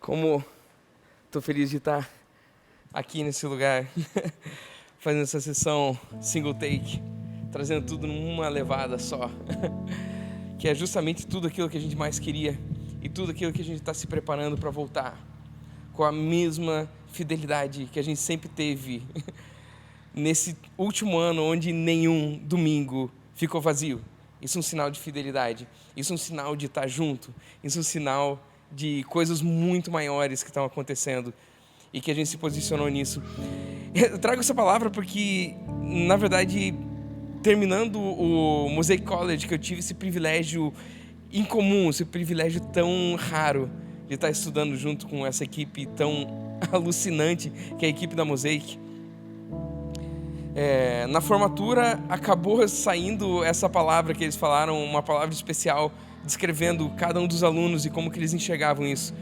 Como estou feliz de estar aqui nesse lugar, fazendo essa sessão single take, trazendo tudo numa levada só, que é justamente tudo aquilo que a gente mais queria e tudo aquilo que a gente está se preparando para voltar, com a mesma fidelidade que a gente sempre teve nesse último ano, onde nenhum domingo ficou vazio. Isso é um sinal de fidelidade, isso é um sinal de estar junto, isso é um sinal de coisas muito maiores que estão acontecendo e que a gente se posicionou nisso. Eu trago essa palavra porque, na verdade, terminando o Mosaic College, que eu tive esse privilégio incomum, esse privilégio tão raro de estar estudando junto com essa equipe tão alucinante que é a equipe da Mosaic. Na formatura acabou saindo essa palavra que eles falaram, uma palavra especial descrevendo cada um dos alunos e como que eles enxergavam isso.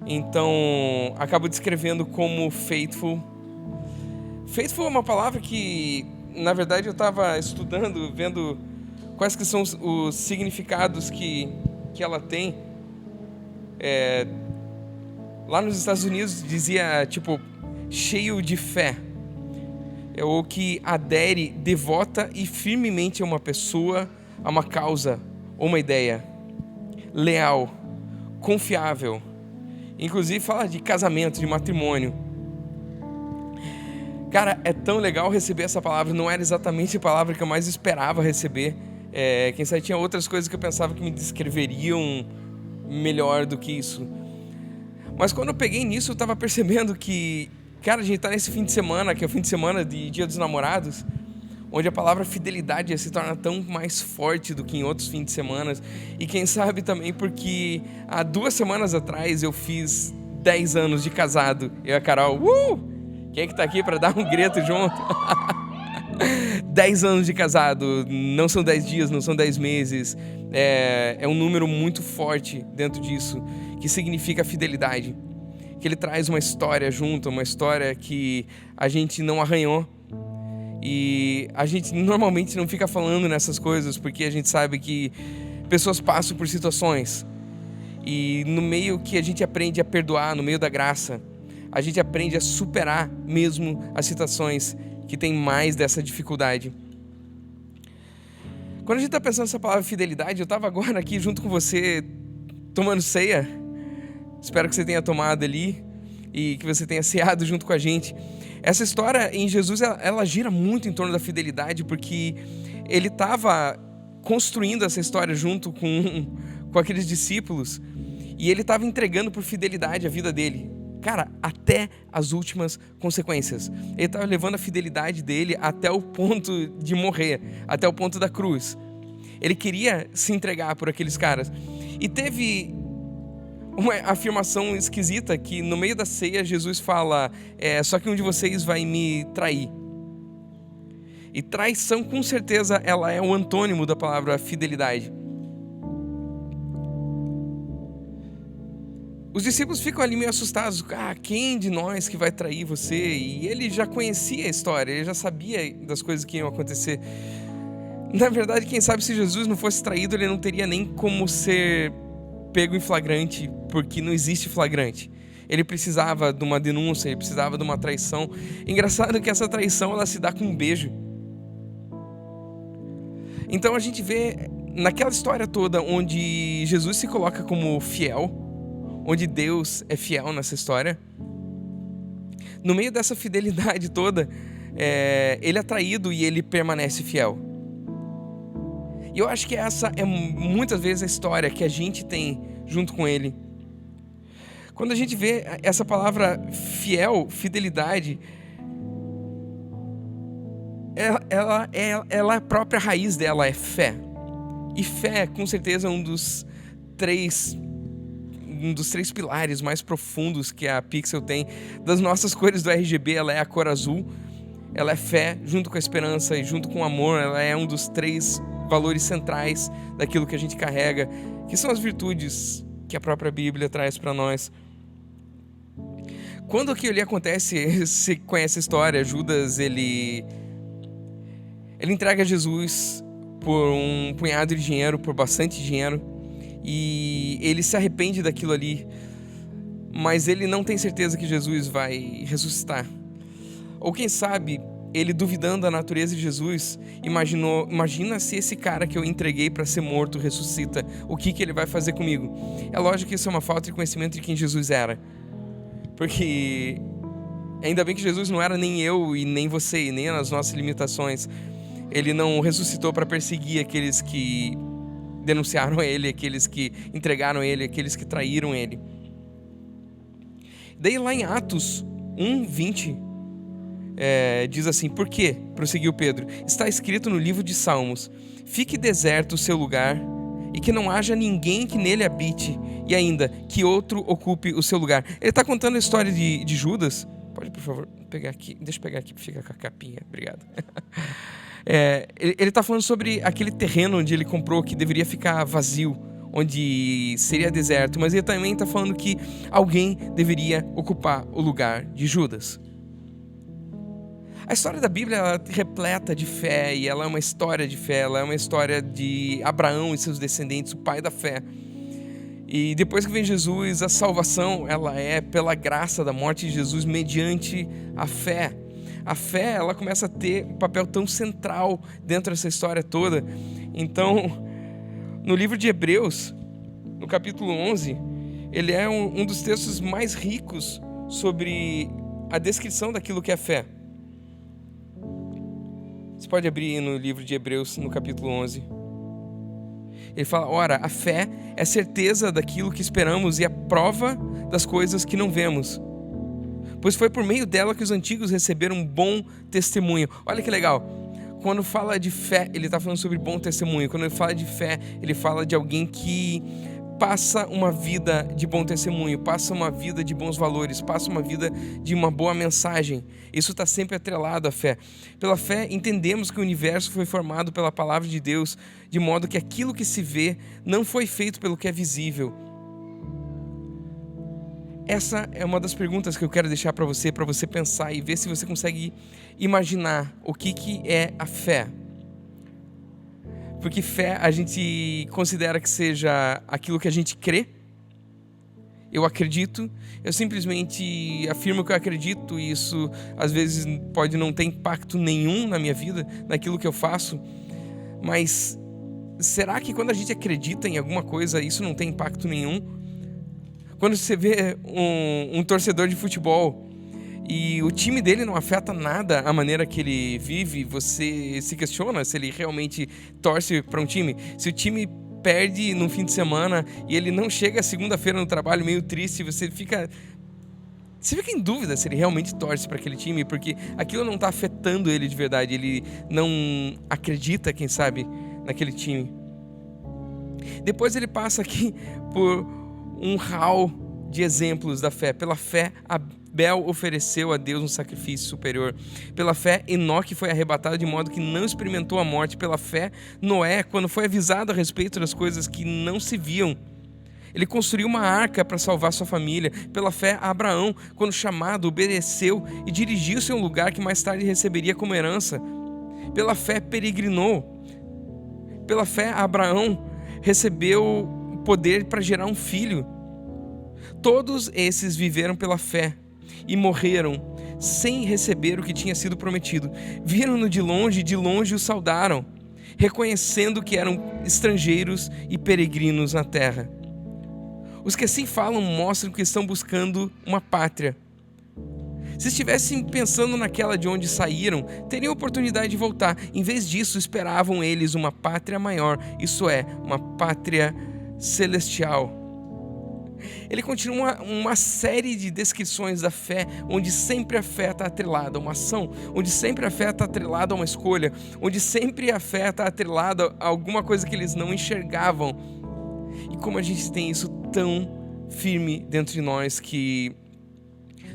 Então, acabo descrevendo como faithful. Faithful é uma palavra que, na verdade, eu estava estudando, vendo quais que são os significados que ela tem. Lá nos Estados Unidos dizia, tipo, cheio de fé. É o que adere devota e firmemente a uma pessoa, a uma causa ou uma ideia. Leal, confiável. Inclusive fala de casamento, de matrimônio. Cara, é tão legal receber essa palavra. Não era exatamente a palavra que eu mais esperava receber. Quem sabe tinha outras coisas que eu pensava que me descreveriam melhor do que isso. Mas quando eu peguei nisso, eu estava percebendo que, cara, a gente está nesse fim de semana, que é o fim de semana de Dia dos Namorados, onde a palavra fidelidade se torna tão mais forte do que em outros fins de semana. E quem sabe também porque há 2 semanas atrás eu fiz 10 anos de casado. Eu e a Carol, quem é que tá aqui para dar um grito junto? 10 anos de casado, não são 10 dias, não são 10 meses. É um número muito forte dentro disso, que significa fidelidade. Que ele traz uma história junto, uma história que a gente não arranhou. E a gente normalmente não fica falando nessas coisas porque a gente sabe que pessoas passam por situações. E no meio que a gente aprende a perdoar, no meio da graça, a gente aprende a superar mesmo as situações que tem mais dessa dificuldade. Quando a gente está pensando nessa palavra fidelidade, eu estava agora aqui junto com você tomando ceia. Espero que você tenha tomado ali e que você tenha ceado junto com a gente. Essa história em Jesus, ela gira muito em torno da fidelidade, porque ele estava construindo essa história junto com aqueles discípulos, e ele estava entregando por fidelidade a vida dele. Cara, até as últimas consequências. Ele estava levando a fidelidade dele até o ponto de morrer, até o ponto da cruz. Ele queria se entregar por aqueles caras. E teve uma afirmação esquisita que no meio da ceia Jesus fala, só que um de vocês vai me trair. E traição, com certeza, ela é o antônimo da palavra fidelidade. Os discípulos ficam ali meio assustados. Quem de nós que vai trair você? E ele já conhecia a história, ele já sabia das coisas que iam acontecer. Na verdade, quem sabe se Jesus não fosse traído, ele não teria nem como ser pego em flagrante, porque não existe flagrante. Ele precisava de uma denúncia, ele precisava de uma traição. Engraçado que essa traição ela se dá com um beijo. Então a gente vê naquela história toda onde Jesus se coloca como fiel, onde Deus é fiel nessa história. No meio dessa fidelidade toda, ele é traído e ele permanece fiel. E eu acho que essa é muitas vezes a história que a gente tem junto com ele. Quando a gente vê essa palavra fiel, fidelidade, ela a própria raiz dela é fé. E fé, com certeza, é um dos três pilares mais profundos que a Pixel tem. Das nossas cores do RGB, ela é a cor azul. Ela é fé, junto com a esperança e junto com o amor. Ela é um dos 3 valores centrais daquilo que a gente carrega, que são as virtudes que a própria Bíblia traz para nós. Quando aquilo ali acontece, você conhece a história, Judas, ele entrega Jesus por um punhado de dinheiro, por bastante dinheiro, e ele se arrepende daquilo ali. mas ele não tem certeza que Jesus vai ressuscitar. Ou quem sabe, ele duvidando da natureza de Jesus, imagina se esse cara que eu entreguei para ser morto ressuscita, o que ele vai fazer comigo? É lógico que isso é uma falta de conhecimento de quem Jesus era, porque ainda bem que Jesus não era nem eu e nem você, e nem as nossas limitações. Ele não ressuscitou para perseguir aqueles que denunciaram ele, aqueles que entregaram ele, aqueles que traíram ele. Daí lá em Atos 1:20, diz assim: por quê? Prosseguiu Pedro. Está escrito no livro de Salmos: fique deserto o seu lugar, e que não haja ninguém que nele habite, e ainda que outro ocupe o seu lugar. Ele está contando a história de Judas. Pode, por favor, pegar aqui. Deixa eu pegar aqui para ficar com a capinha. Obrigado. Ele está falando sobre aquele terreno onde ele comprou, que deveria ficar vazio, onde seria deserto, mas ele também está falando que alguém deveria ocupar o lugar de Judas. A história da Bíblia ela é repleta de fé, e ela é uma história de fé, ela é uma história de Abraão e seus descendentes, o pai da fé. E depois que vem Jesus, a salvação ela é pela graça da morte de Jesus mediante a fé. A fé ela começa a ter um papel tão central dentro dessa história toda. Então, no livro de Hebreus, no capítulo 11, ele é um dos textos mais ricos sobre a descrição daquilo que é fé. Você pode abrir no livro de Hebreus, no capítulo 11. Ele fala: ora, a fé é certeza daquilo que esperamos e a prova das coisas que não vemos. Pois foi por meio dela que os antigos receberam um bom testemunho. Olha que legal. Quando fala de fé, ele está falando sobre bom testemunho. Quando ele fala de fé, ele fala de alguém que passa uma vida de bom testemunho, passa uma vida de bons valores, passa uma vida de uma boa mensagem. Isso está sempre atrelado à fé. Pela fé, entendemos que o universo foi formado pela palavra de Deus, de modo que aquilo que se vê não foi feito pelo que é visível. Essa é uma das perguntas que eu quero deixar para você pensar e ver se você consegue imaginar o que é a fé. Porque fé a gente considera que seja aquilo que a gente crê. Eu acredito, eu simplesmente afirmo que eu acredito, e isso às vezes pode não ter impacto nenhum na minha vida, naquilo que eu faço. Mas será que quando a gente acredita em alguma coisa, isso não tem impacto nenhum? Quando você vê um torcedor de futebol e o time dele não afeta nada a maneira que ele vive, você se questiona se ele realmente torce para um time. Se o time perde no fim de semana e ele não chega segunda-feira no trabalho meio triste, você fica em dúvida se ele realmente torce para aquele time, porque aquilo não está afetando ele de verdade, ele não acredita, quem sabe, naquele time. Depois ele passa aqui por um hall de exemplos da fé. Pela fé, Abel ofereceu a Deus um sacrifício superior. Pela fé, Enoque foi arrebatado de modo que não experimentou a morte. Pela fé, Noé, quando foi avisado a respeito das coisas que não se viam, ele construiu uma arca para salvar sua família. Pela fé, Abraão, quando chamado, obedeceu e dirigiu-se a um lugar que mais tarde receberia como herança. Pela fé, peregrinou. Pela fé, Abraão recebeu poder para gerar um filho. Todos esses viveram pela fé e morreram sem receber o que tinha sido prometido. Viram-no de longe o saudaram, reconhecendo que eram estrangeiros e peregrinos na terra. Os que assim falam mostram que estão buscando uma pátria. Se estivessem pensando naquela de onde saíram, teriam oportunidade de voltar. Em vez disso, esperavam eles uma pátria maior, isso é, uma pátria celestial. Ele continua uma série de descrições da fé, onde sempre a fé está atrelada a uma ação, onde sempre a fé está atrelada a uma escolha, onde sempre a fé está atrelada a alguma coisa que eles não enxergavam. E como a gente tem isso tão firme dentro de nós, que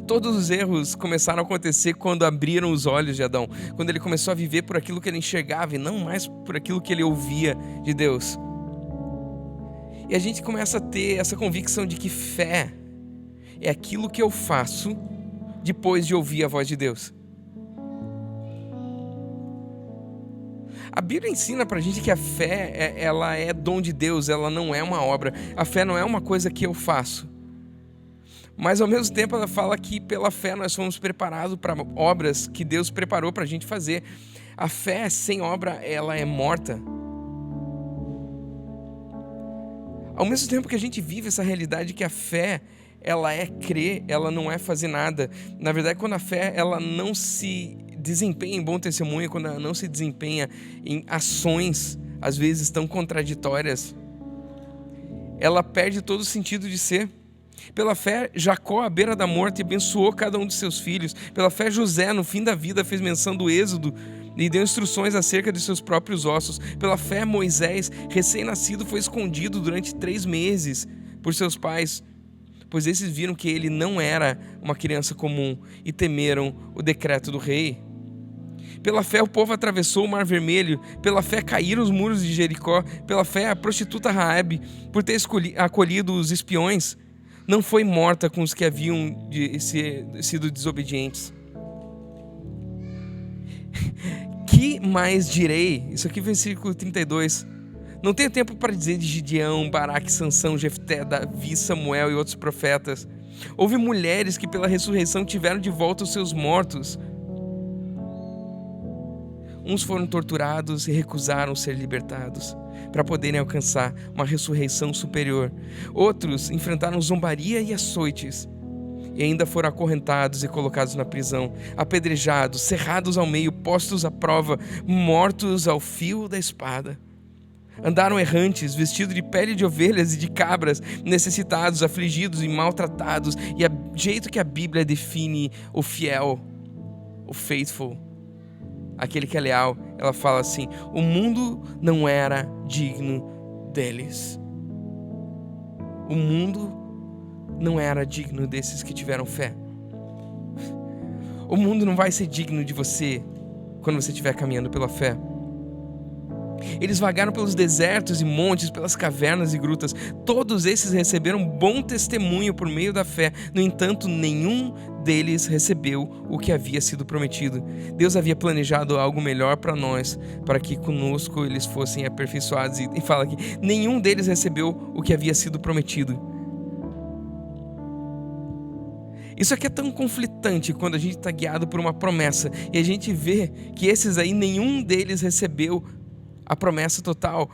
todos os erros começaram a acontecer quando abriram os olhos de Adão, quando ele começou a viver por aquilo que ele enxergava e não mais por aquilo que ele ouvia de Deus. E a gente começa a ter essa convicção de que fé é aquilo que eu faço depois de ouvir a voz de Deus. A Bíblia ensina pra gente que a fé, ela é dom de Deus, ela não é uma obra. A fé não é uma coisa que eu faço. Mas ao mesmo tempo ela fala que pela fé nós fomos preparados para obras que Deus preparou para a gente fazer. A fé sem obra, ela é morta. Ao mesmo tempo que a gente vive essa realidade que a fé, ela é crer, ela não é fazer nada. Na verdade, quando a fé, ela não se desempenha em bom testemunho, quando ela não se desempenha em ações, às vezes tão contraditórias, ela perde todo o sentido de ser. Pela fé, Jacó, à beira da morte, abençoou cada um de seus filhos. Pela fé, José, no fim da vida, fez menção do êxodo e deu instruções acerca de seus próprios ossos. Pela fé, Moisés, recém-nascido, foi escondido durante 3 meses por seus pais, pois esses viram que ele não era uma criança comum e temeram o decreto do rei. Pela fé, o povo atravessou o Mar Vermelho. Pela fé, caíram os muros de Jericó. Pela fé, a prostituta Raabe, por ter acolhido os espiões, não foi morta com os que haviam sido desobedientes. Que mais direi? Isso aqui, versículo 32. Não tenho tempo para dizer de Gideão, Baraque, Sansão, Jefté, Davi, Samuel e outros profetas. Houve mulheres que pela ressurreição tiveram de volta os seus mortos. Uns foram torturados e recusaram ser libertados para poderem alcançar uma ressurreição superior. Outros enfrentaram zombaria e açoites e ainda foram acorrentados e colocados na prisão, apedrejados, cerrados ao meio, postos à prova, mortos ao fio da espada. Andaram errantes, vestidos de pele de ovelhas e de cabras, necessitados, afligidos e maltratados. E do jeito que a Bíblia define o fiel, o faithful, aquele que é leal, ela fala assim: o mundo não era digno deles. O mundo não era digno desses que tiveram fé. O mundo não vai ser digno de você quando você estiver caminhando pela fé. Eles vagaram pelos desertos e montes, pelas cavernas e grutas. Todos esses receberam bom testemunho por meio da fé. No entanto, nenhum deles recebeu o que havia sido prometido. Deus havia planejado algo melhor para nós, para que conosco eles fossem aperfeiçoados. E fala aqui, nenhum deles recebeu o que havia sido prometido. Isso aqui é tão conflitante quando a gente está guiado por uma promessa e a gente vê que esses aí, nenhum deles recebeu a promessa total.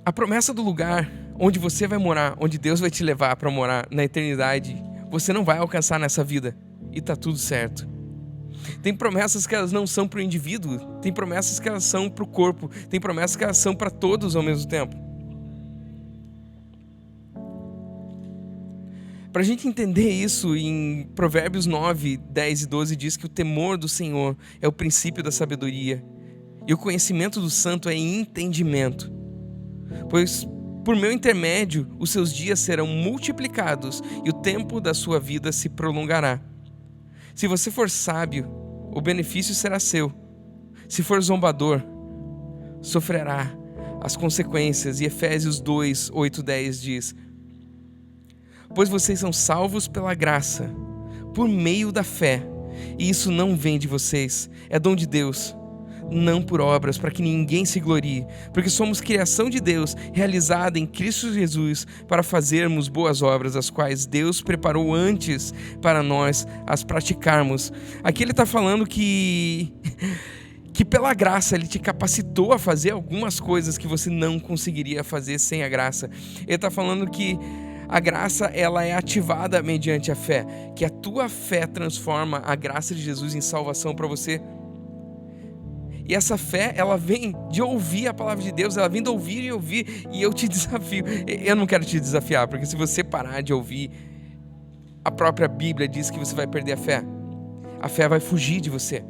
A promessa do lugar onde você vai morar, onde Deus vai te levar para morar na eternidade, você não vai alcançar nessa vida e tá tudo certo. Tem promessas que elas não são para o indivíduo, tem promessas que elas são para o corpo, tem promessas que elas são para todos ao mesmo tempo. Para a gente entender isso, em Provérbios 9, 10 e 12 diz que o temor do Senhor é o princípio da sabedoria e o conhecimento do santo é entendimento. Pois por meu intermédio os seus dias serão multiplicados e o tempo da sua vida se prolongará. Se você for sábio, o benefício será seu. Se for zombador, sofrerá as consequências. E Efésios 2, 8, 10 diz: pois vocês são salvos pela graça, por meio da fé, e isso não vem de vocês, é dom de Deus, não por obras, para que ninguém se glorie, porque somos criação de Deus, realizada em Cristo Jesus, para fazermos boas obras, as quais Deus preparou antes para nós as praticarmos. Aqui ele está falando que pela graça Ele te capacitou a fazer algumas coisas que você não conseguiria fazer sem a graça. Ele está falando que a graça, ela é ativada mediante a fé, que a tua fé transforma a graça de Jesus em salvação para você. E essa fé, ela vem de ouvir a palavra de Deus, ela vem de ouvir e ouvir, e eu te desafio. Eu não quero te desafiar, porque se você parar de ouvir, a própria Bíblia diz que você vai perder a fé. A fé vai fugir de você.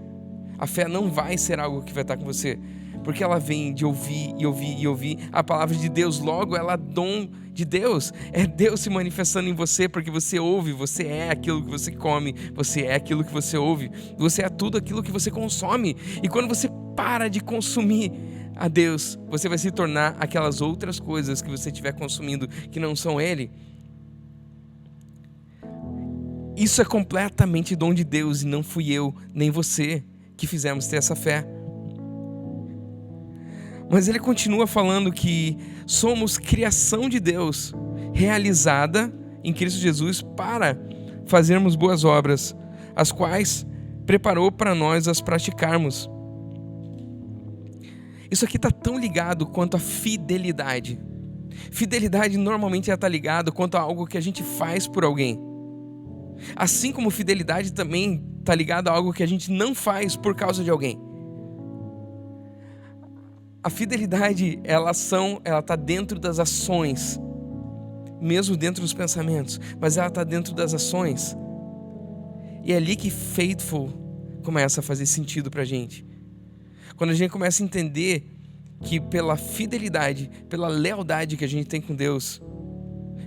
A fé não vai ser algo que vai estar com você, porque ela vem de ouvir e ouvir e ouvir a palavra de Deus. Logo, ela é dom de Deus, é Deus se manifestando em você, porque você ouve, você é aquilo que você come, você é aquilo que você ouve, você é tudo aquilo que você consome. E quando você para de consumir a Deus, você vai se tornar aquelas outras coisas que você estiver consumindo, que não são Ele. Isso é completamente dom de Deus, e não fui eu, nem você, que fizemos ter essa fé. Mas ele continua falando que somos criação de Deus, realizada em Cristo Jesus para fazermos boas obras, as quais preparou para nós as praticarmos. Isso aqui está tão ligado quanto a fidelidade. Fidelidade normalmente está ligado quanto a algo que a gente faz por alguém. Assim como fidelidade também está ligado a algo que a gente não faz por causa de alguém. A fidelidade, ela está dentro das ações, mesmo dentro dos pensamentos, mas ela está dentro das ações. E é ali que faithful começa a fazer sentido pra gente. Quando a gente começa a entender que pela fidelidade, pela lealdade que a gente tem com Deus,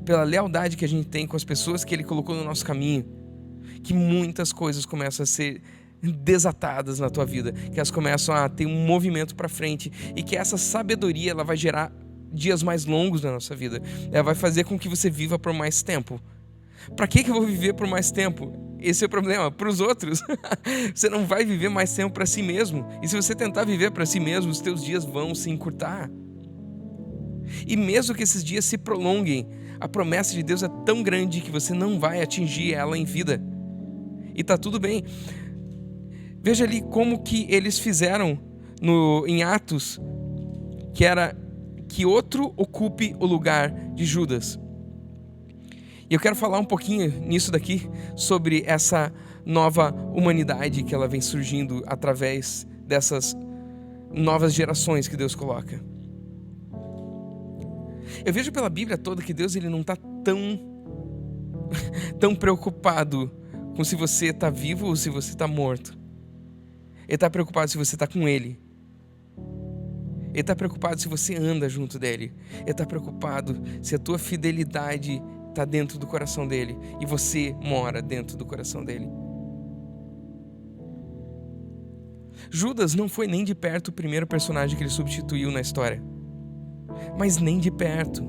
pela lealdade que a gente tem com as pessoas que Ele colocou no nosso caminho, que muitas coisas começam a ser desatadas na tua vida, que elas começam a ter um movimento para frente, e que essa sabedoria ela vai gerar dias mais longos na nossa vida. Ela vai fazer com que você viva por mais tempo. Para que eu vou viver por mais tempo? Esse é o problema, para os outros. Você não vai viver mais tempo para si mesmo. E se você tentar viver para si mesmo, os teus dias vão se encurtar. E mesmo que esses dias se prolonguem, a promessa de Deus é tão grande que você não vai atingir ela em vida. E tá tudo bem. Veja ali como que eles fizeram em Atos, que era que outro ocupe o lugar de Judas. E eu quero falar um pouquinho nisso daqui, sobre essa nova humanidade que ela vem surgindo através dessas novas gerações que Deus coloca. Eu vejo pela Bíblia toda que Deus ele não está tão preocupado com se você está vivo ou se você está morto. Ele está preocupado se você está com Ele. Ele está preocupado se você anda junto dele. Ele está preocupado se a tua fidelidade está dentro do coração dele e você mora dentro do coração dele. Judas não foi nem de perto o primeiro personagem que ele substituiu na história, mas nem de perto.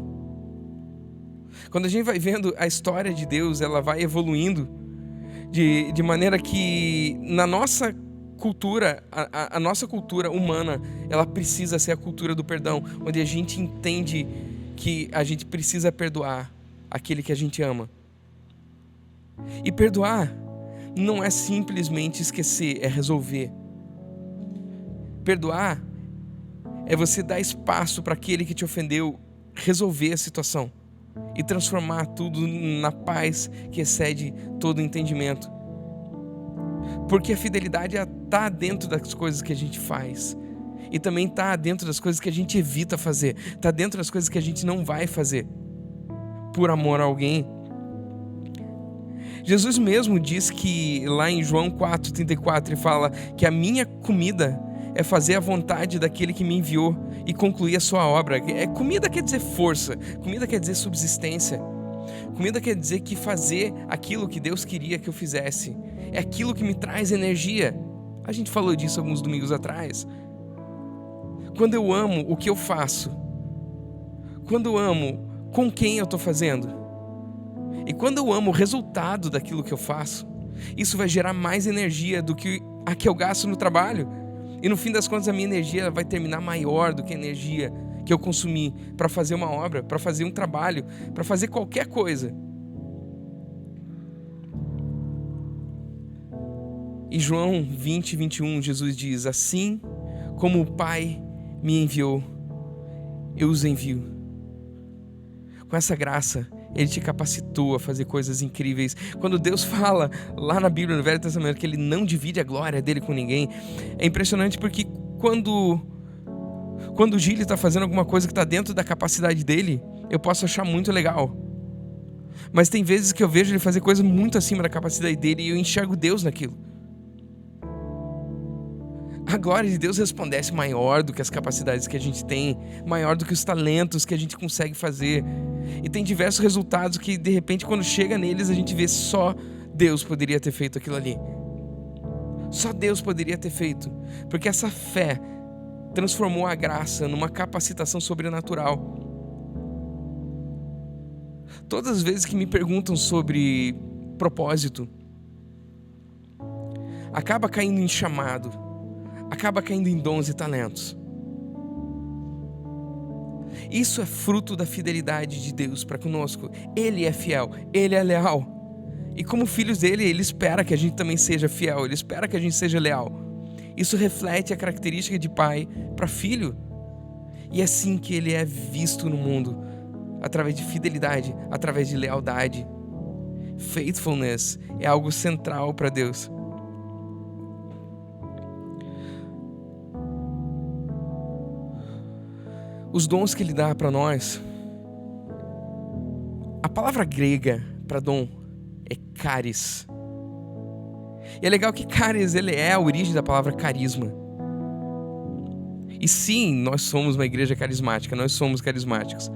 Quando a gente vai vendo a história de Deus, ela vai evoluindo de maneira que na nossa cultura, a nossa cultura humana, ela precisa ser a cultura do perdão, onde a gente entende que a gente precisa perdoar aquele que a gente ama. E perdoar não é simplesmente esquecer, é resolver. Perdoar é você dar espaço para aquele que te ofendeu resolver a situação e transformar tudo na paz que excede todo entendimento. Porque a fidelidade está dentro das coisas que a gente faz e também está dentro das coisas que a gente evita fazer, está dentro das coisas que a gente não vai fazer por amor a alguém. Jesus mesmo diz que lá em João 4,34 ele fala que a minha comida é fazer a vontade daquele que me enviou e concluir a sua obra. Comida quer dizer força, comida quer dizer subsistência, comida quer dizer que fazer aquilo que Deus queria que eu fizesse é aquilo que me traz energia. A gente falou disso alguns domingos atrás. Quando eu amo o que eu faço, quando eu amo com quem eu estou fazendo, e quando eu amo o resultado daquilo que eu faço, isso vai gerar mais energia do que a que eu gasto no trabalho. E no fim das contas a minha energia vai terminar maior do que a energia que eu consumi para fazer uma obra, para fazer um trabalho, para fazer qualquer coisa. Em João 20:21, Jesus diz: assim como o Pai me enviou, eu os envio. Com essa graça, Ele te capacitou a fazer coisas incríveis. Quando Deus fala lá na Bíblia, no Velho Testamento, que Ele não divide a glória dEle com ninguém, é impressionante porque quando o Gili está fazendo alguma coisa que está dentro da capacidade dele, eu posso achar muito legal. Mas tem vezes que eu vejo ele fazer coisas muito acima da capacidade dele e eu enxergo Deus naquilo. A glória de Deus resplandece maior do que as capacidades que a gente tem, maior do que os talentos que a gente consegue fazer. E tem diversos resultados que, de repente, quando chega neles, a gente vê só Deus poderia ter feito aquilo ali. Só Deus poderia ter feito. Porque essa fé transformou a graça numa capacitação sobrenatural. Todas as vezes que me perguntam sobre propósito, acaba caindo em chamado, acaba caindo em dons e talentos. Isso é fruto da fidelidade de Deus para conosco. Ele é fiel, Ele é leal. E como filhos dele, Ele espera que a gente também seja fiel, Ele espera que a gente seja leal. Isso reflete a característica de pai para filho. E é assim que Ele é visto no mundo, através de fidelidade, através de lealdade. Faithfulness é algo central para Deus. Os dons que Ele dá para nós, a palavra grega para dom é charis. E é legal que charis, ele é a origem da palavra carisma. E sim, nós somos uma igreja carismática, nós somos carismáticos.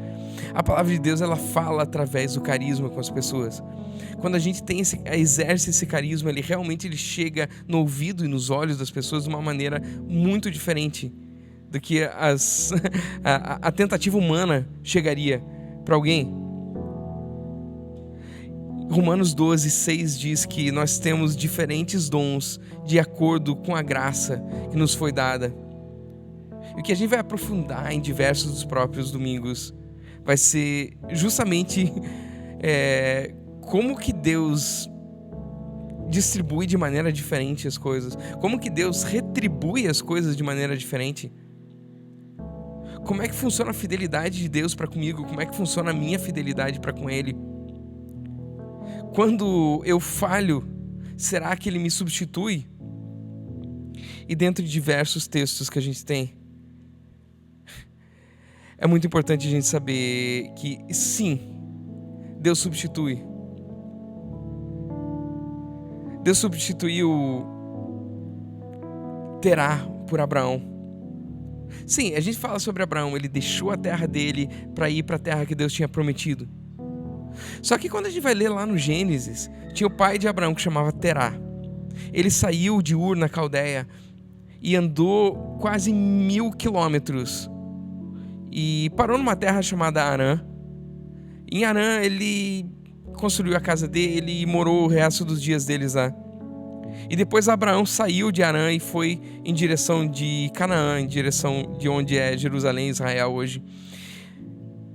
A palavra de Deus, ela fala através do carisma com as pessoas. Quando a gente exerce esse carisma, ele realmente chega no ouvido e nos olhos das pessoas de uma maneira muito diferente do que a tentativa humana chegaria para alguém. Romanos 12:6 diz que nós temos diferentes dons de acordo com a graça que nos foi dada. E o que a gente vai aprofundar em diversos dos próprios domingos vai ser justamente como que Deus distribui de maneira diferente as coisas, como que Deus retribui as coisas de maneira diferente. Como é que funciona a fidelidade de Deus para comigo, como é que funciona a minha fidelidade para com Ele. Quando eu falho, será que Ele me substitui? E dentro de diversos textos que a gente tem, é muito importante a gente saber que sim, Deus substitui. Deus substituiu Terá por Abraão. Sim, a gente fala sobre Abraão, ele deixou a terra dele para ir para a terra que Deus tinha prometido. Só que quando a gente vai ler lá no Gênesis, tinha o pai de Abraão que chamava Terá. Ele saiu de Ur na Caldeia e andou quase 1000 quilômetros e parou numa terra chamada Harã. Em Harã ele construiu a casa dele e morou o resto dos dias deles lá. E depois Abraão saiu de Harã e foi em direção de Canaã, em direção de onde é Jerusalém, Israel hoje.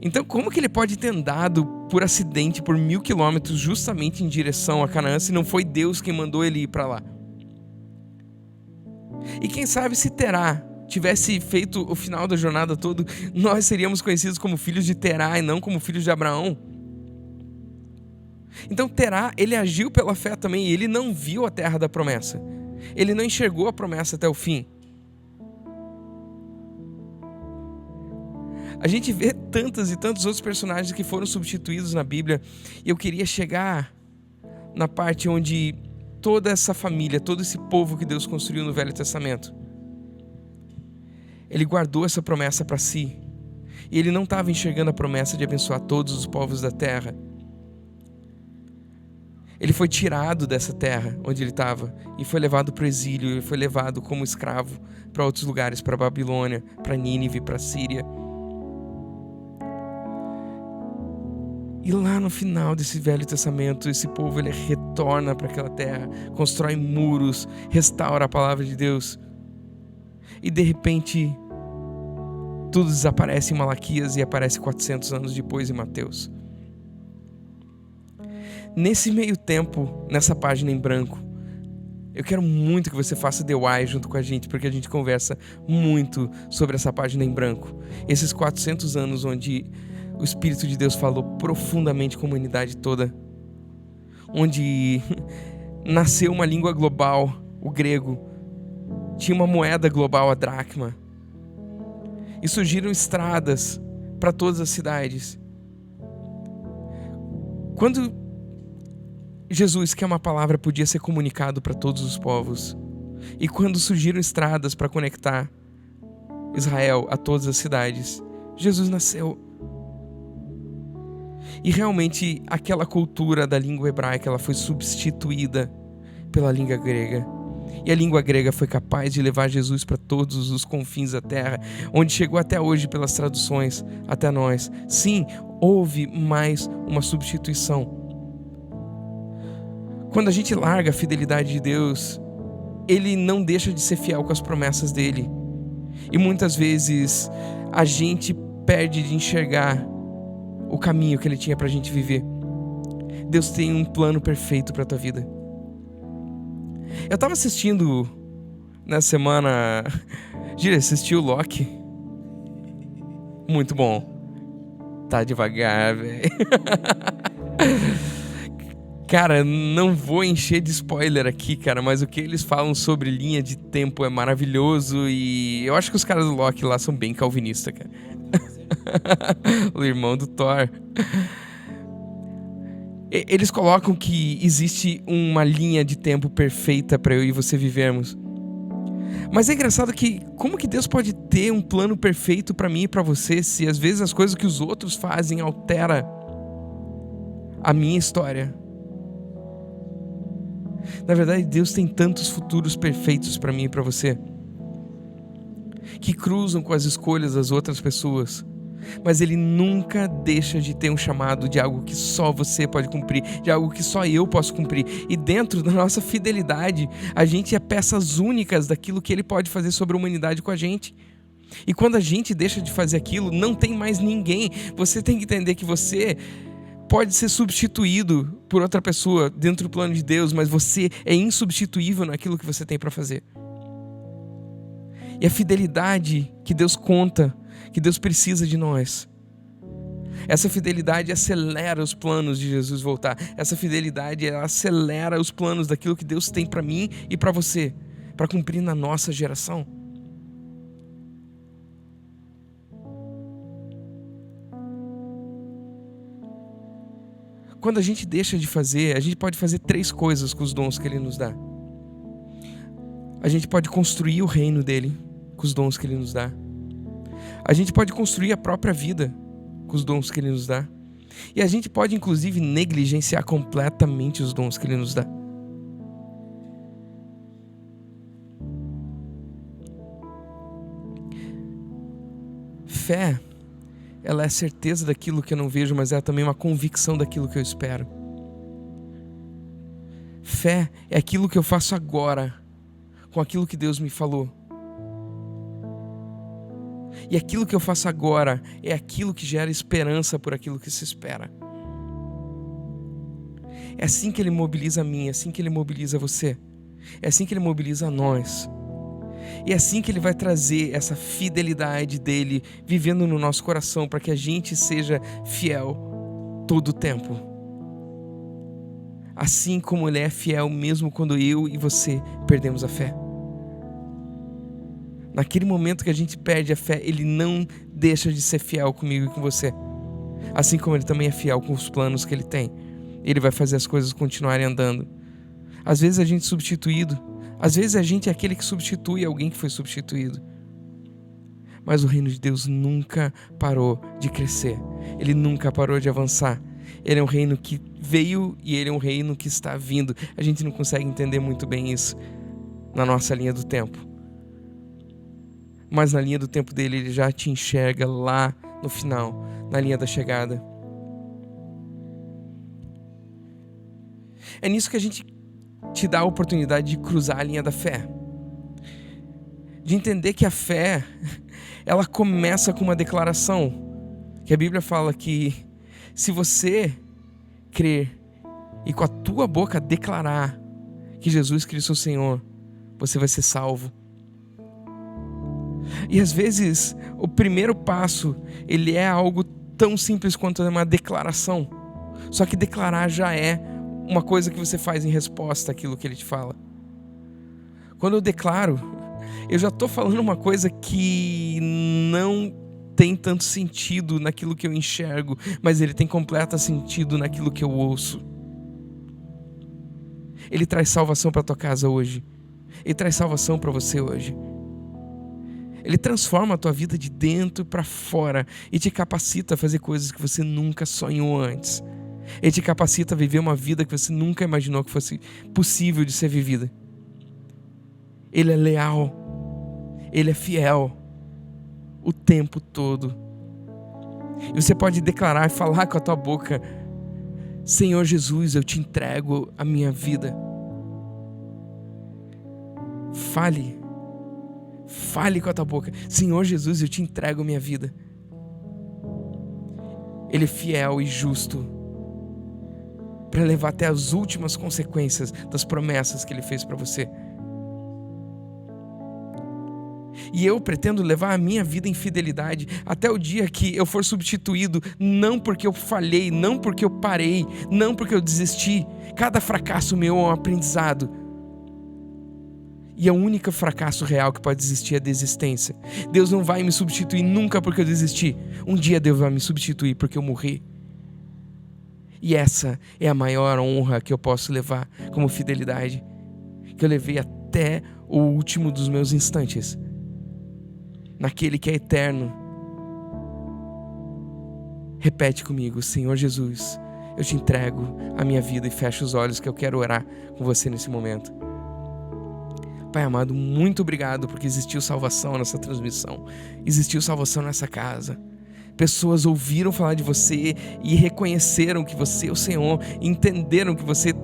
Então como que ele pode ter andado por acidente por 1000 quilômetros justamente em direção a Canaã, se não foi Deus quem mandou ele ir para lá? E quem sabe se Terá tivesse feito o final da jornada todo, nós seríamos conhecidos como filhos de Terá e não como filhos de Abraão. Então Terá, ele agiu pela fé também, e ele não viu a terra da promessa. Ele não enxergou a promessa até o fim. A gente vê tantos e tantos outros personagens que foram substituídos na Bíblia, e eu queria chegar na parte onde toda essa família, todo esse povo que Deus construiu no Velho Testamento, ele guardou essa promessa para si, e ele não estava enxergando a promessa de abençoar todos os povos da terra. Ele foi tirado dessa terra onde ele estava e foi levado para o exílio, ele foi levado como escravo para outros lugares, para a Babilônia, para Nínive, para a Síria. E lá no final desse Velho Testamento, esse povo ele retorna para aquela terra, constrói muros, restaura a palavra de Deus. E de repente, tudo desaparece em Malaquias e aparece 400 anos depois em Mateus. Nesse meio tempo, nessa página em branco, eu quero muito que você faça The Why junto com a gente, porque a gente conversa muito sobre essa página em branco. Esses 400 anos onde o Espírito de Deus falou profundamente com a humanidade toda, onde nasceu uma língua global, o grego, tinha uma moeda global, a dracma, e surgiram estradas para todas as cidades. Quando Jesus, que é uma palavra, podia ser comunicado para todos os povos, e quando surgiram estradas para conectar Israel a todas as cidades, Jesus nasceu. E realmente aquela cultura da língua hebraica, ela foi substituída pela língua grega. E a língua grega foi capaz de levar Jesus para todos os confins da terra, onde chegou até hoje pelas traduções até nós. Sim, houve mais uma substituição. Quando a gente larga a fidelidade de Deus, Ele não deixa de ser fiel com as promessas dele. E muitas vezes a gente perde de enxergar o caminho que Ele tinha pra gente viver. Deus tem um plano perfeito pra tua vida. Eu tava assistindo nessa semana... Gira, assistiu o Loki? Muito bom. Tá devagar, velho. Cara, não vou encher de spoiler aqui, cara, mas o que eles falam sobre linha de tempo é maravilhoso e eu acho que os caras do Loki lá são bem calvinistas, cara. O irmão do Thor. Eles colocam que existe uma linha de tempo perfeita para eu e você vivermos. Mas é engraçado que como que Deus pode ter um plano perfeito para mim e para você se às vezes as coisas que os outros fazem altera a minha história? Na verdade, Deus tem tantos futuros perfeitos para mim e para você, que cruzam com as escolhas das outras pessoas, mas Ele nunca deixa de ter um chamado de algo que só você pode cumprir, de algo que só eu posso cumprir. E dentro da nossa fidelidade, a gente é peças únicas daquilo que Ele pode fazer sobre a humanidade com a gente. E quando a gente deixa de fazer aquilo, não tem mais ninguém. Você tem que entender que você pode ser substituído por outra pessoa dentro do plano de Deus, mas você é insubstituível naquilo que você tem para fazer. E a fidelidade que Deus conta, que Deus precisa de nós, essa fidelidade acelera os planos de Jesus voltar. Essa fidelidade acelera os planos daquilo que Deus tem para mim e para você, para cumprir na nossa geração. Quando a gente deixa de fazer, a gente pode fazer 3 coisas com os dons que Ele nos dá. A gente pode construir o reino dEle com os dons que Ele nos dá. A gente pode construir a própria vida com os dons que Ele nos dá. E a gente pode, inclusive, negligenciar completamente os dons que Ele nos dá. Fé, ela é a certeza daquilo que eu não vejo, mas é também uma convicção daquilo que eu espero. Fé é aquilo que eu faço agora com aquilo que Deus me falou. E aquilo que eu faço agora é aquilo que gera esperança por aquilo que se espera. É assim que Ele mobiliza a mim, é assim que Ele mobiliza você. É assim que Ele mobiliza a nós. E é assim que Ele vai trazer essa fidelidade dEle vivendo no nosso coração, para que a gente seja fiel todo o tempo. Assim como Ele é fiel mesmo quando eu e você perdemos a fé. Naquele momento que a gente perde a fé, Ele não deixa de ser fiel comigo e com você. Assim como Ele também é fiel com os planos que Ele tem. Ele vai fazer as coisas continuarem andando. Às vezes a gente é substituído. Às vezes a gente é aquele que substitui alguém que foi substituído. Mas o reino de Deus nunca parou de crescer. Ele nunca parou de avançar. Ele é um reino que veio e Ele é um reino que está vindo. A gente não consegue entender muito bem isso na nossa linha do tempo. Mas na linha do tempo dele, Ele já te enxerga lá no final, na linha da chegada. É nisso que a gente te dá a oportunidade de cruzar a linha da fé. De entender que a fé, ela começa com uma declaração. Que a Bíblia fala que se você crer e com a tua boca declarar que Jesus Cristo é o Senhor, você vai ser salvo. E às vezes o primeiro passo, ele é algo tão simples quanto uma declaração. Só que declarar já é uma coisa que você faz em resposta àquilo que Ele te fala. Quando eu declaro, eu já estou falando uma coisa que não tem tanto sentido naquilo que eu enxergo, mas ele tem completo sentido naquilo que eu ouço. Ele traz salvação para a tua casa hoje. Ele traz salvação para você hoje. Ele transforma a tua vida de dentro para fora e te capacita a fazer coisas que você nunca sonhou antes. Ele te capacita a viver uma vida que você nunca imaginou que fosse possível de ser vivida. Ele é leal. Ele é fiel o tempo todo. E você pode declarar e falar com a tua boca: Senhor Jesus, eu te entrego a minha vida. Fale com a tua boca: Senhor Jesus, eu te entrego a minha vida. Ele é fiel e justo para levar até as últimas consequências das promessas que Ele fez para você. E eu pretendo levar a minha vida em fidelidade até o dia que eu for substituído, não porque eu falhei, não porque eu parei, não porque eu desisti. Cada fracasso meu é um aprendizado. E o único fracasso real que pode existir é a desistência. Deus não vai me substituir nunca porque eu desisti. Um dia Deus vai me substituir porque eu morri. E essa é a maior honra que eu posso levar como fidelidade, que eu levei até o último dos meus instantes, naquele que é eterno. Repete comigo: Senhor Jesus, eu te entrego a minha vida, e fecha os olhos que eu quero orar com você nesse momento. Pai amado, muito obrigado porque existiu salvação nessa transmissão, existiu salvação nessa casa. Pessoas ouviram falar de você e reconheceram que você é o Senhor, entenderam que você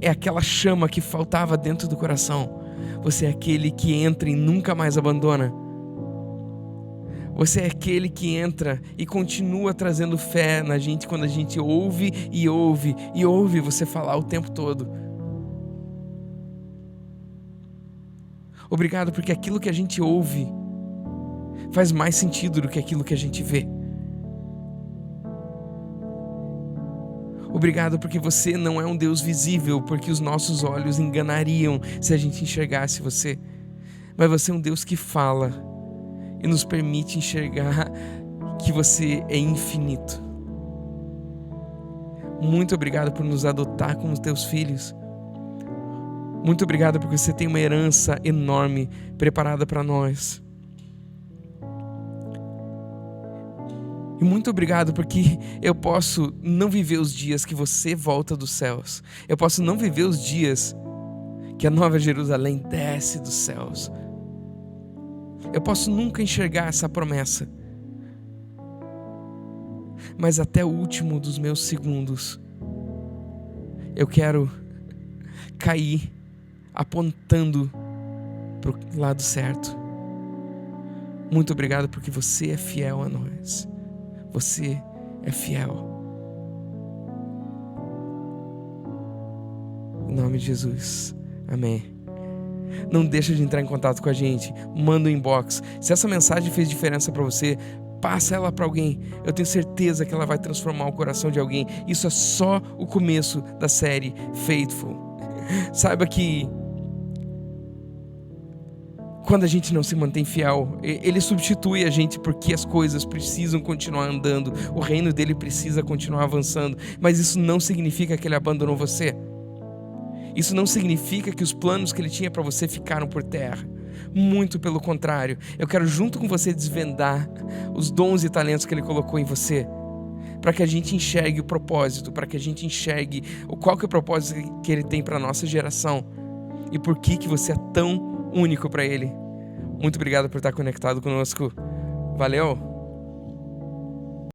é aquela chama que faltava dentro do coração. Você é aquele que entra e nunca mais abandona. Você é aquele que entra e continua trazendo fé na gente quando a gente ouve e ouve e ouve você falar o tempo todo. Obrigado porque aquilo que a gente ouve faz mais sentido do que aquilo que a gente vê. Obrigado porque você não é um Deus visível, porque os nossos olhos enganariam se a gente enxergasse você. Mas você é um Deus que fala e nos permite enxergar que você é infinito. Muito obrigado por nos adotar como teus filhos. Muito obrigado porque você tem uma herança enorme preparada para nós. E muito obrigado porque eu posso não viver os dias que você volta dos céus. Eu posso não viver os dias que a Nova Jerusalém desce dos céus. Eu posso nunca enxergar essa promessa. Mas até o último dos meus segundos, eu quero cair apontando para o lado certo. Muito obrigado porque você é fiel a nós. Você é fiel. Em nome de Jesus. Amém. Não deixa de entrar em contato com a gente. Manda um inbox. Se essa mensagem fez diferença para você, passa ela para alguém. Eu tenho certeza que ela vai transformar o coração de alguém. Isso é só o começo da série Faithful. Saiba que quando a gente não se mantém fiel, Ele substitui a gente porque as coisas precisam continuar andando, o reino dele precisa continuar avançando, mas isso não significa que Ele abandonou você. Isso não significa que os planos que Ele tinha para você ficaram por terra. Muito pelo contrário, eu quero junto com você desvendar os dons e talentos que Ele colocou em você, para que a gente enxergue o propósito, para que a gente enxergue qual que é o propósito que Ele tem para a nossa geração e por que você é tão único para Ele. Muito obrigado por estar conectado conosco. Valeu!